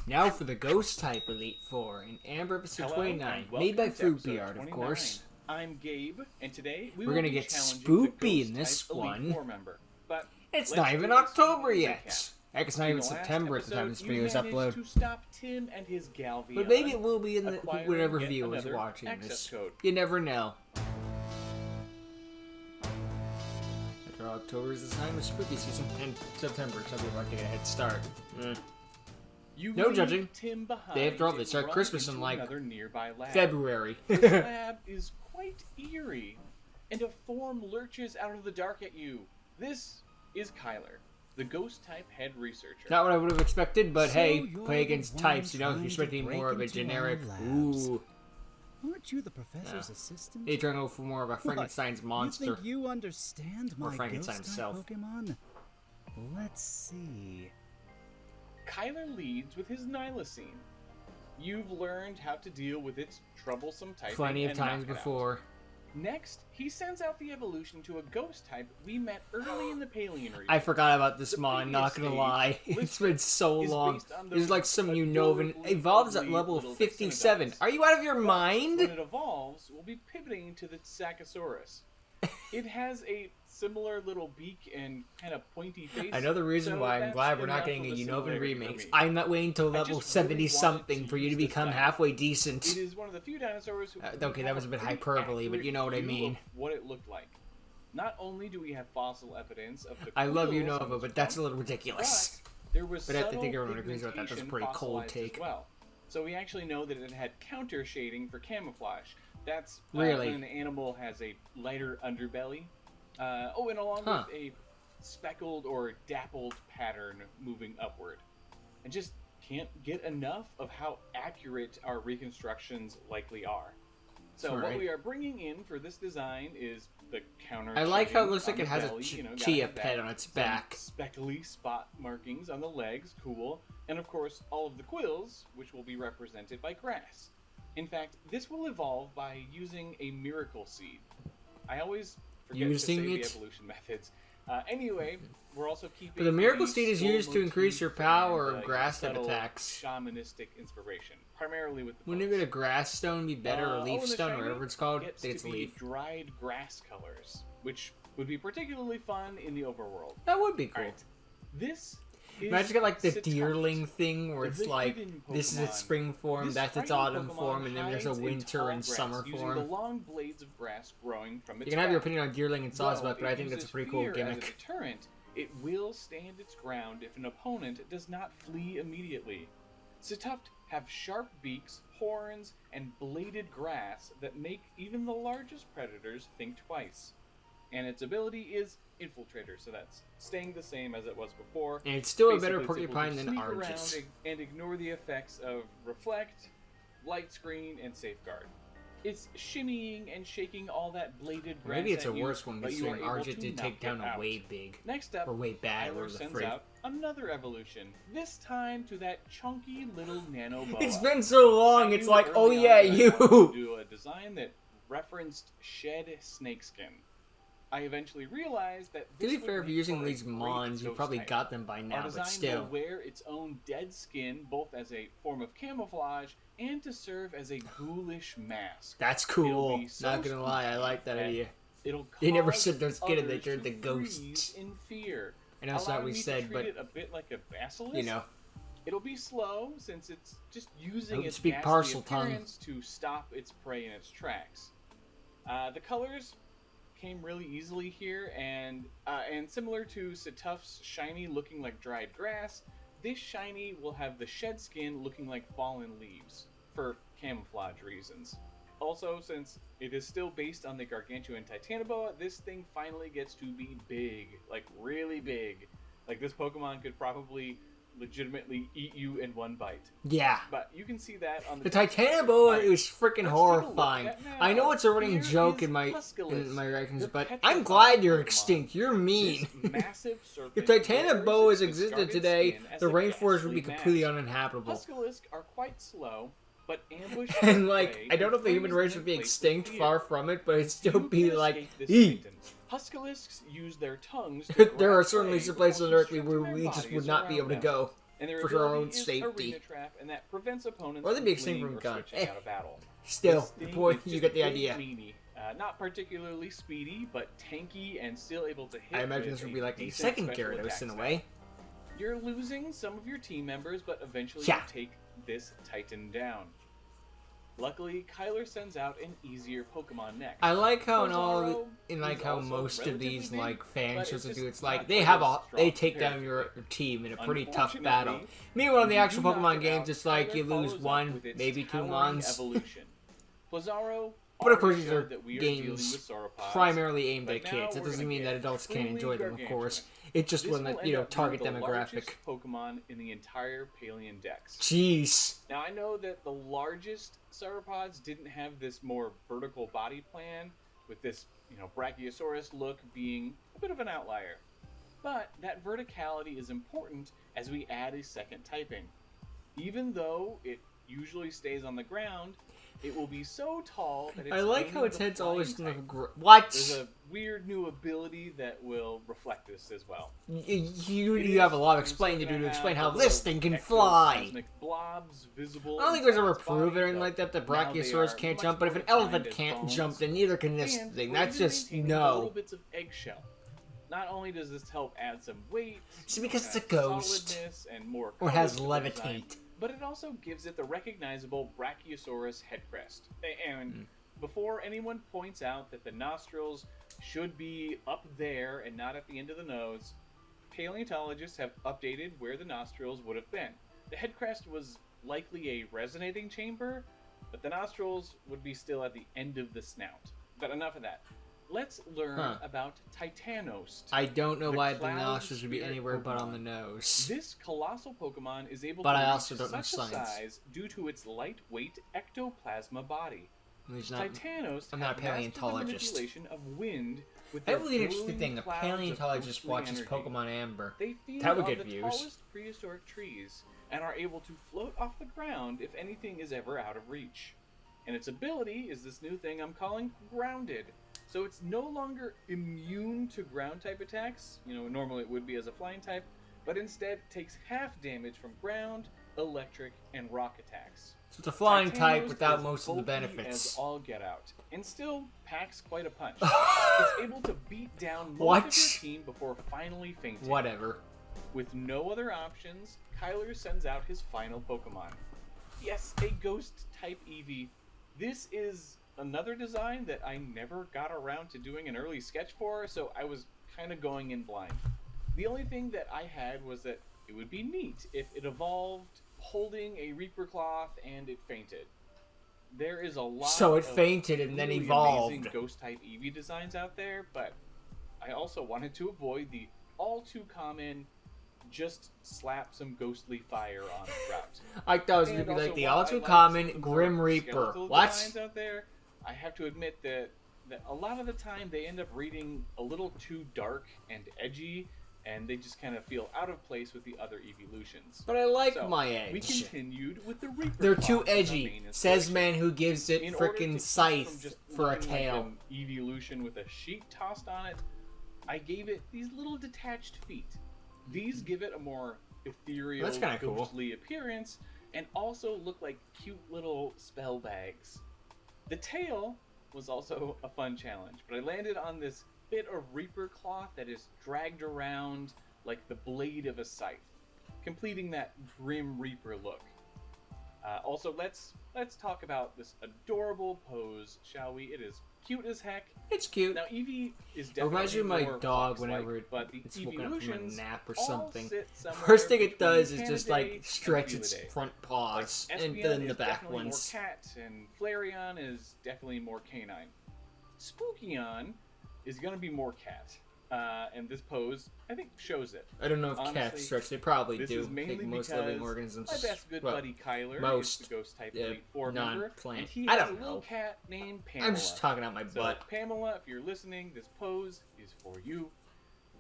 Now for the Ghost type Elite Four in Amber episode 29, made by Fruity Art, of course. I'm Gabe, and today we're gonna get spoopy in this one. It's not even October yet. Heck, it's not even September at the time this video is uploaded. To stop Tim and his Galvion, but maybe it will be in the whatever viewer is watching this. You never know. After October is the time of spooky season, and September, some people like to get a head start. No judging. Day after all, they start Christmas in like February. This lab is quite eerie, and a form lurches out of the dark at you. This is Kyler, the ghost type head researcher. Not what I would have expected, but so hey, play against types, you know, you're expecting more of a generic, ooh. Aren't you the professor's assistant? You're trying to go for more of a Frankenstein's monster. You think you understand my Frankenstein's ghost-type self. Pokemon? Let's see. Kyler leads with his Nihilocene. You've learned how to deal with its troublesome typing plenty of times before. Next, he sends out the evolution to a ghost type we met early in the Palean region. I forgot about this mon, not gonna lie. It's been so long. There's like some Unova evolves at level 57. Are you out of your mind? When it evolves, we'll be pivoting to the Sacosaurus. It has a similar little beak and kind of pointy face. Another reason why I'm glad we're not getting a Unova remake. I'm not waiting till level 70-something for you to become halfway decent. It is one of the few dinosaurs who okay, that was a bit hyperbole, but you know what I mean. What it looked like. Not only do we have fossil evidence of the I love Unova, but that's a little ridiculous. But I think everyone agrees about that. That's a pretty cold take. Well. So we actually know that it had counter shading for camouflage. That's really when an animal has a lighter underbelly. And along with a speckled or dappled pattern moving upward. I just can't get enough of how accurate our reconstructions likely are. So what we are bringing in for this design is the counter. I like how it looks like it has a chia pet on its back. Speckly spot markings on the legs, cool. And of course, all of the quills, which will be represented by grass. In fact, this will evolve by using a miracle seed. I always forget to say the evolution methods. Anyway, we're also keeping. But the miracle seed is used to increase your power of grass type attacks. Shamanistic inspiration, primarily with. Wouldn't you get a grass stone be better, or leaf stone, or whatever it's called? I think it's leaf. Dried grass colors, which would be particularly fun in the overworld. That would be cool. Right. This. Imagine get like the deerling thing where it's like this is its spring form, that's its autumn form, and then there's a winter and summer form. The long blades of grass growing from its you can have your opinion on deerling and Sawsbuck, but I think that's a pretty cool gimmick. As a deterrent, it will stand its ground if an opponent does not flee immediately. Situft have sharp beaks, horns, and bladed grass that make even the largest predators think twice. And its ability is Infiltrator, so that's staying the same as it was before. And it's still a better porcupine than Argus. And ignore the effects of Reflect, Light Screen, and Safeguard. It's shimmying and shaking all that bladed grass. Maybe it's a worse one, considering Argus did take down a way big. Next up, or way bad, Kyler sends out another evolution. This time to that chunky little nano boa. It's been so long, it's like, oh yeah, you! Do a design that referenced shed snakeskin. I eventually realized that this to be fair, if you're using these mons, you probably got them by now, but still. Will wear its own dead skin, both as a form of camouflage and to serve as a ghoulish mask. That's cool. Not gonna lie, I like that idea. They never shed their skin and they turned to ghosts. In fear. I know that's not what we said, but it a bit like a basilisk. You know. It'll be slow since it's just using its parcel appearance to stop its prey in its tracks. The colors came really easily here, and similar to Situft's shiny looking like dried grass, this shiny will have the shed skin looking like fallen leaves, for camouflage reasons. Also, since it is still based on the Gargantuan Titanoboa, this thing finally gets to be big, like really big. Like this Pokemon could probably legitimately eat you in one bite. Yeah. But you can see that on the Titanoboa is freaking horrifying. I know it's a running joke in my reactions, but I'm glad you're extinct. You're mean. If Titanoboas existed today, the rainforest would be completely uninhabitable. Huskalisk are quite slow, but ambush and like, I don't know if the human race would be extinct, far from it, but it'd still be like, Huskalisks use their tongues. There are certainly some places on Earth where we just would not be able to go. And their for our ability own is safety. Arena Trap, and that prevents opponents Or they'd be from extinct fleeing from or gun. switching out of battle. Still, This the thing point, is you just get the big idea. meanie. Not particularly speedy, but tanky and still able to hit. I imagine with this would be like a decent second special Gyarados attack in a stat. way. You're losing some of your team members, but eventually Yeah. you take this Titan down. Luckily, Kyler sends out an easier Pokemon next. I like how in all, Pozaro in like is how also most of relatively these big, like fan but shows it's do, just it's like not they quite have as all strong they take down comparatively. your team in a pretty tough Unfortunately, battle. Meanwhile, in the if you actual do knock Pokemon it games, out, it's like Kyler you lose follows up one, with its maybe 2 towering months. Evolution. Blizzaro But of course, already these are showed that we are dealing games with sauropods, primarily aimed but at now kids. It we're doesn't gonna mean get that adults can't truly enjoy them, of gargantuan. course. It just This wouldn't, will you know, end up target being the demographic. largest Pokemon in the entire Paleon Dex. Jeez. Now I know that the largest sauropods didn't have this more vertical body plan, with this, Brachiosaurus look being a bit of an outlier. But that verticality is important as we add a second typing. Even though it usually stays on the ground, it will be so tall that it's I like how gaining its the head's flying always type. There's What? a weird new ability that will reflect this as well. You have a lot of explaining to do to explain how this thing can fly. Blobs visible I don't think there's ever inside its proven body, anything like that. The but now they Brachiosaurus are can't much jump, but if more an elephant defined as can't bones. jump, then neither can this And thing. we're That's even just maintaining little no. bits of eggshell. Not only does this help add some weight, See, because it's a kind of ghost. solidness and more Or has color to the design, levitate. but it also gives it the recognizable Brachiosaurus head crest. And before anyone points out that the nostrils should be up there and not at the end of the nose, paleontologists have updated where the nostrils would have been. The head crest was likely a resonating chamber, but the nostrils would be still at the end of the snout. But enough of that. Let's learn about Titanost. I don't know why the cloud nostrils would be spirit anywhere but on Pokemon. the nose. This colossal Pokemon is able But to I reach also don't know such a science. size due to its lightweight ectoplasma body. He's not, Titanost I'm not have a mastered the paleontologist. manipulation of wind with I their have really interesting glowing thing. A clouds of paleontologist ghostly watches energy. Pokemon Amber. They feed That would on get the views. tallest prehistoric trees and are able to float off the ground if anything is ever out of reach. And its ability is this new thing I'm calling Grounded. So it's no longer immune to ground type attacks, normally it would be as a flying type, but instead takes half damage from ground, electric, and rock attacks. So it's a flying type Titanost without is most of the bulky benefits. as all get out, and still packs quite a punch. It's able to beat down most What? of your team before finally fainting. Whatever. With no other options, Kyler sends out his final Pokemon. Yes, a Ghost-type Eevee. This is another design that I never got around to doing an early sketch for, so I was kind of going in blind. The only thing that I had was that it would be neat if it evolved holding a Reaper Cloth and it fainted. There is a lot So it of fainted and then really evolved. amazing Ghost-type Eevee designs out there, but I also wanted to avoid the all-too-common just slap some ghostly fire on the route. I thought it was And going to be also, like the while I all too like common some of the more Grim Reaper. skeletal What? designs out there, I have to admit that a lot of the time they end up reading a little too dark and edgy, and they just kind of feel out of place with the other evolutions. But I like So, my we edge. continued with the Reaper They're Claw too as our edgy, main says inspiration. man who gives it In order to keep frickin' from scythe just for a looking like tail. an evolution with a sheet tossed on it, I gave it these little detached feet. These give it a more ethereal, That's kinda cool. ghostly appearance, and also look like cute little spell bags. The tail was also a fun challenge, but I landed on this bit of Reaper cloth that is dragged around like the blade of a scythe, completing that Grim Reaper look. Also, let's talk about this adorable pose, shall we? It is cute as heck. It's cute. Now Eevee is It definitely reminds me of my more dog fox-like, whenever but the it's woken up from a evolutions nap or all something. sit somewhere First thing it between does is just Canidae like and stretch its Felidae. front paws, Like, and Espeon then the is back definitely ones. more cat, and Flareon is definitely more canine. Spookion is going to be more cat, and this pose, I think, shows it. I don't know if Honestly, cats stretch. They probably This do. is I mainly think most because living organisms. my best good well, buddy Kyler most, is the Ghost type yeah, Elite Four member, non-plant. and he I has don't a little know. cat named Pamela. I'm just talking out my So, butt. Pamela, if you're listening, this pose is for you.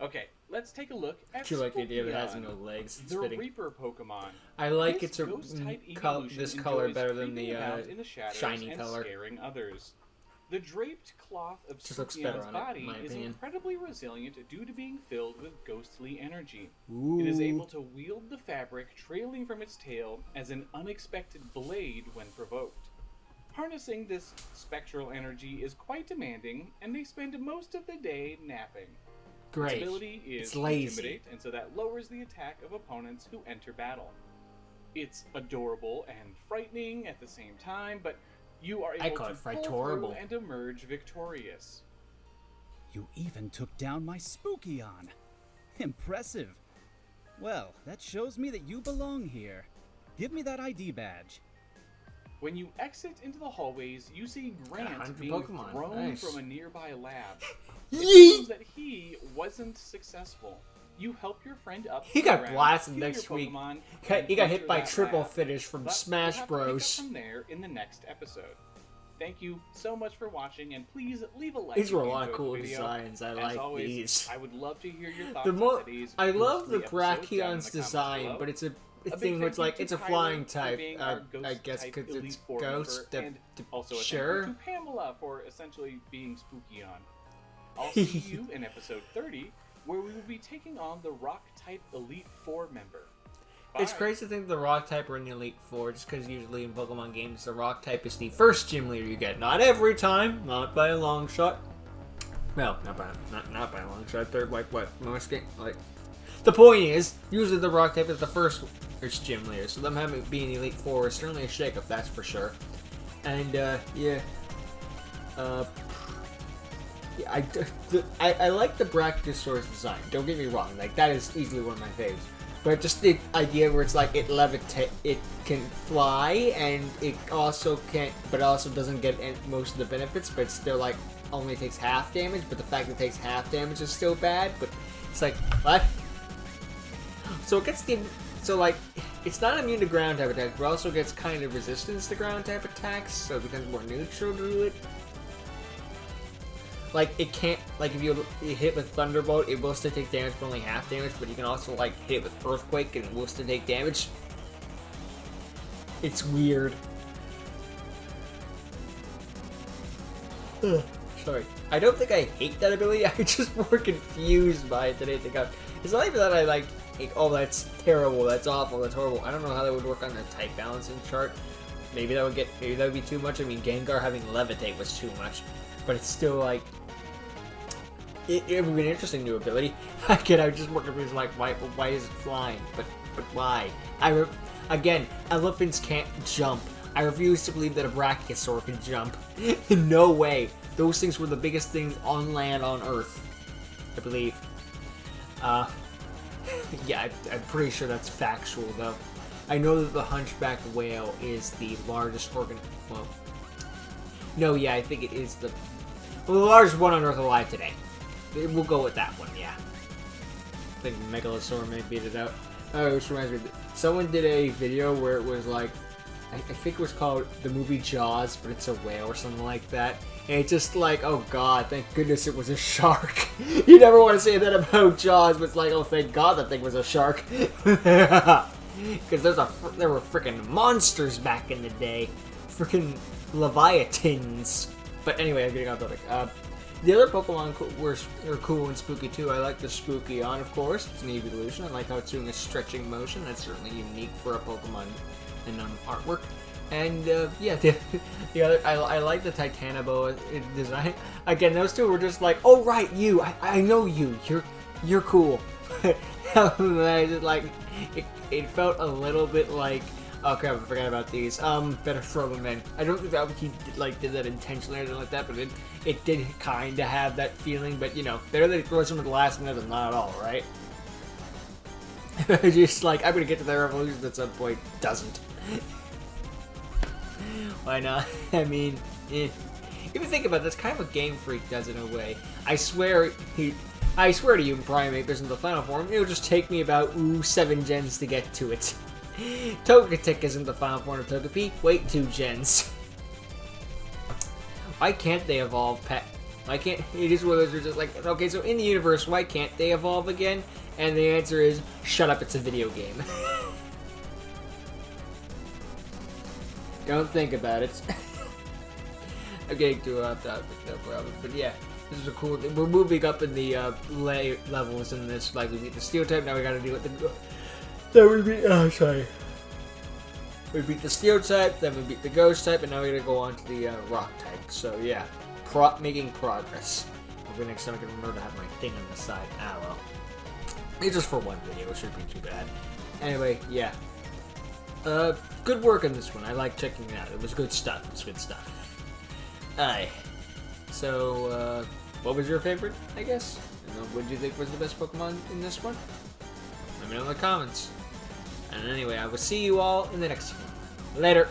Okay, let's take a look at I do like the idea of it has Spookion, no legs. It's the fitting. Reaper Pokemon. I like This its Ghost-type this evolution color enjoys better than creeping the about in the shadows shiny and color. scaring others. The draped cloth of Just looks better Spookion's on it, in body my is opinion. incredibly resilient due to being filled with ghostly energy. Ooh. It is able to wield the fabric trailing from its tail as an unexpected blade when provoked. Harnessing this spectral energy is quite demanding, and they spend most of the day napping. Great. Its ability is It's lazy. Intimidate, and so that lowers the attack of opponents who enter battle. It's adorable and frightening at the same time, but you are able to pull through and emerge victorious. You even took down my Spookion. Impressive. Well, that shows me that you belong here. Give me that ID badge. When you exit into the hallways, you see Grant being Pokemon. thrown Nice. from a nearby lab. Yeet! It seems that he wasn't successful. You help your friend up. He got around, blasted heal next your week. Pokemon, He got and hit by enter that triple lab. finish from But Smash we'll have to pick up Bros. from there in the next episode. Thank you so much for watching, and please leave a like. These if were a you lot of enjoyed cool the video. designs. I As like always, these. I would love to hear your thoughts The more on today's I love ghostly the episodes down in the Brachion's comments design, below. but it's a big thing where it's thank like you it's to a flying Tyler for type. being our ghost I guess type because elite it's four ghost. member, and also a sure. thank you to Pamela for essentially being Spookion. I'll see you in episode 30, where we will be taking on the rock type elite four member. Bye. It's crazy to think the rock type are in the Elite Four, just because usually in Pokemon games the rock type is the first gym leader you get. Not every time, not by a long shot. No, not by a long shot. They're like what? Most game like. The point is, usually the rock type is the first gym leader, so them having it being Elite Four is certainly a shakeup, that's for sure. And yeah, I like the Brachiosaur's design. Don't get me wrong, like that is easily one of my favorites. But just the idea where it's like it can fly, and it also can't, but it also doesn't get most of the benefits, but it still like only takes half damage. But the fact that it takes half damage is still bad. But it's like what? So it gets like it's not immune to ground type attacks, but also gets kind of resistance to ground type attacks, so it becomes more neutral to it. Like, it can't, like, if you hit with Thunderbolt, it will still take damage, but only half damage, but you can also, like, hit it with Earthquake, and it will still take damage. It's weird. Ugh, sorry. I don't think I hate that ability, I'm just more confused by it than anything else. It's not even that I, like, oh, that's terrible, that's awful, that's horrible. I don't know how that would work on the type balancing chart. Maybe that would be too much. I mean, Gengar having Levitate was too much. But it's still like it would be an interesting new ability. Again, I was just more confused, like why is it flying? But why? Again, elephants can't jump. I refuse to believe that a Brachiosaur can jump. No way. Those things were the biggest things on land on Earth, I believe. Yeah, I'm pretty sure that's factual though. I know that the hunchback whale is the largest organ. Well, no, yeah, I think it is the largest one on Earth alive today. We'll go with that one, yeah. I think Megalosaur may beat it out. Oh, which reminds me, someone did a video where it was like, I think it was called the movie Jaws, but it's a whale or something like that. And it's just like, oh god, thank goodness it was a shark. You never want to say that about Jaws, but it's like, oh thank god that thing was a shark. Because there were freaking monsters back in the day. Freaking Leviathans. But anyway, I'm getting off topic. The other Pokemon were cool and spooky too. I like the Spookion, of course. It's an evolution. I like how it's doing a stretching motion. That's certainly unique for a Pokemon in artwork. And yeah, the other I like the Titanoboa design. Again, those two were just like, oh right, you. I know you. You're cool. I just like it felt a little bit like. Oh crap, I forgot about these. Better throw them in. I don't think that he did that intentionally or anything like that, but it did kind of have that feeling. But you know, better that he throws them at the last minute than not at all, right? Just like I'm gonna get to their evolutions at some point. Doesn't. Why not? I mean, if you think about it, that's kind of what Game Freak does in a way. I swear to you, in Primate, there's in the final form. It'll just take me about 7 gens to get to it. Togetic isn't the final form of Togepi. Wait 2 gens. Why can't they evolve, pet? Why can't... It is one of those are just like, okay, so in the universe, why can't they evolve again? And the answer is, shut up, it's a video game. Don't think about it. I'm getting too off topic, no problem. But yeah, this is a cool thing. We're moving up in the levels in this. Like, we beat the steel type, now we gotta deal with the... Then we beat... Oh, sorry. We beat the steel type, then we beat the ghost type, and now we're gonna go on to the rock type. So yeah, making progress. Maybe next time I can remember to have my thing on the side. Ah, well. It's just for one video, it shouldn't be too bad. Anyway, yeah. Good work on this one. I like checking it out. It was good stuff. It's good stuff. Aye. So, what was your favorite, I guess? What did you think was the best Pokemon in this one? Let me know in the comments. And anyway, I will see you all in the next one. Later.